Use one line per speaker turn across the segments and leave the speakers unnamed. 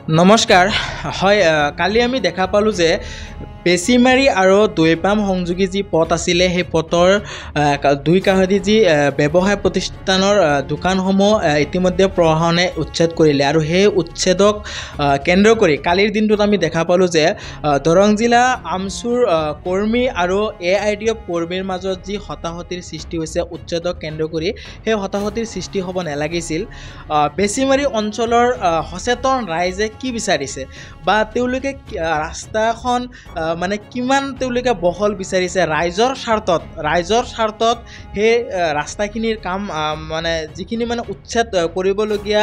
নমস্কাৰ হয় কালি আমি দেখা পালোঁ যে বেচিমাৰী আৰু দৈপাম সংযোগী যি পথ আছিলে সেই পথৰ দুই কাষেদি যি ব্যৱসায় প্ৰতিষ্ঠানৰ দোকানসমূহ ইতিমধ্যে প্ৰশাসনে উচ্ছেদ কৰিলে আৰু সেই উচ্ছেদক কেন্দ্ৰ কৰি কালিৰ দিনটোত আমি দেখা পালোঁ যে দৰং জিলা আমচুৰ কৰ্মী আৰু AIDF কৰ্মীৰ মাজত যি হতাহতিৰ সৃষ্টি হৈছে উচ্ছেদক কেন্দ্ৰ কৰি সেই হতাহতিৰ সৃষ্টি হ'ব নালাগিছিল। বেচিমাৰী অঞ্চলৰ সচেতন ৰাইজে কি বিচাৰিছে বা তেওঁলোকে ৰাস্তাখন মানে কিমান তেওঁলোকে বহল বিচাৰিছে ৰাইজৰ স্বাৰ্থত সেই ৰাস্তাখিনিৰ কাম মানে যিখিনি মানে উচ্ছেদ কৰিবলগীয়া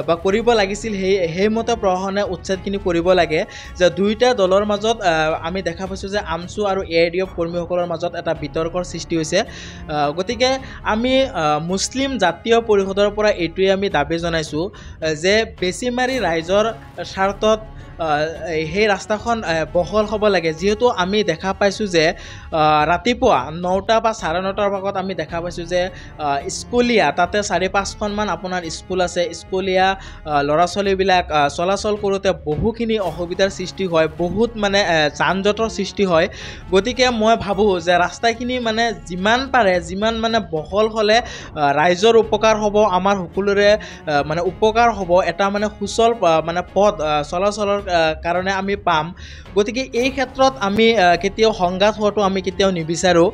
বা কৰিব লাগিছিল সেইমতে প্ৰশাসনে উচ্ছেদখিনি কৰিব লাগে। যে দুয়োটা দলৰ মাজত আমি দেখা পাইছোঁ যে আমচু আৰু AIDF কৰ্মীসকলৰ মাজত এটা বিতৰ্কৰ সৃষ্টি হৈছে। গতিকে আমি মুছলিম জাতীয় পৰিষদৰ পৰা এইটোৱে আমি দাবী জনাইছোঁ যে বেচিমাৰী ৰাইজৰ স্বাৰ্থত সেই ৰাস্তাখন বহল হ'ব লাগে। যিহেতু আমি দেখা পাইছোঁ যে ৰাতিপুৱা 9টা বা 9:30 ভাগত আমি দেখা পাইছোঁ যে স্কুলীয়া তাতে 4-5খনমান আপোনাৰ স্কুল আছে, স্কুলীয়া ল'ৰা ছোৱালীবিলাক চলাচল কৰোঁতে বহুখিনি অসুবিধাৰ সৃষ্টি হয়, বহুত মানে যান জঁটৰ সৃষ্টি হয়। গতিকে মই ভাবোঁ যে ৰাস্তাখিনি মানে যিমান মানে বহল হ'লে ৰাইজৰ উপকাৰ হ'ব, আমাৰ সকলোৰে মানে উপকাৰ হ'ব, এটা মানে সুচল মানে পথ চলাচলৰ কাৰণে আমি পাম। গতিকে এই ক্ষেত্ৰত আমি কেতিয়াও সংঘাত হোৱাটো আমি কেতিয়াও নিবিচাৰোঁ।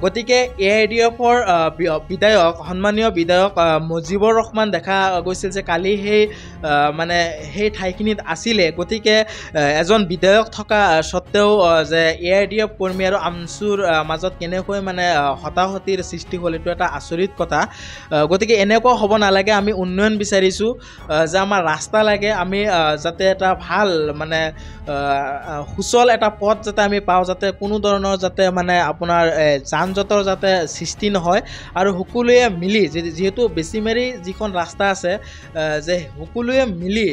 গতিকে AIDFৰ বিধায়ক সন্মানীয় বিধায়ক মুজিবুৰ ৰহমান দেখা গৈছিল যে কালি সেই ঠাইখিনিত আছিলে। গতিকে এজন বিধায়ক থকা স্বত্তেও যে AIDF কৰ্মী আৰু আমচুৰ মাজত কেনেকৈ মানে হতাহতিৰ সৃষ্টি হ'ল এইটো এটা আচৰিত কথা। গতিকে এনেকুৱা হ'ব নালাগে। আমি উন্নয়ন বিচাৰিছোঁ যে আমাৰ ৰাস্তা লাগে, আমি যাতে এটা ভাল মানে সুচল এটা পথ যাতে আমি পাওঁ, যাতে কোনো ধৰণৰ যাতে মানে আপোনাৰ যান জঁটৰ যাতে সৃষ্টি নহয় আৰু সকলোৱে মিলি যিহেতু বেচিমাৰী যিখন ৰাস্তা আছে যে সকলোৱে মিলি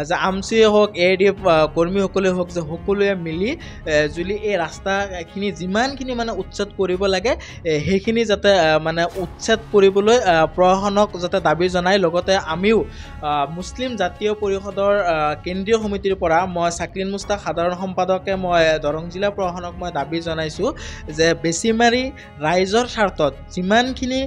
যে আমচুৱে হওক AIDF কৰ্মীসকলে হওক যে সকলোৱে মিলি যদি এই ৰাস্তাখিনি যিমানখিনি মানে উচ্ছেদ কৰিব লাগে সেইখিনি যাতে মানে উচ্ছেদ কৰিবলৈ প্ৰশাসনক যাতে দাবী জনায়। লগতে আমিও মুছলিম জাতীয় পৰিষদৰ কেন্দ্ৰীয় সমিতিৰ পৰা মই ছাকিন মুস্তাক সাধাৰণ সম্পাদকে মই দৰং জিলা প্ৰশাসনক মই দাবী জনাইছোঁ যে বেচিমাৰী ৰাইজৰ স্বাৰ্থত যিমানখিনি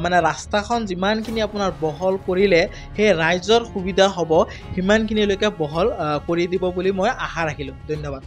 মানে ৰাস্তাখন যিমানখিনি আপোনাৰ বহল কৰিলে সেই ৰাইজৰ সুবিধা হ'ব সিমানখিনিলৈকে বহল কৰি দিব বুলি মই আশা ৰাখিলোঁ। ধন্যবাদ।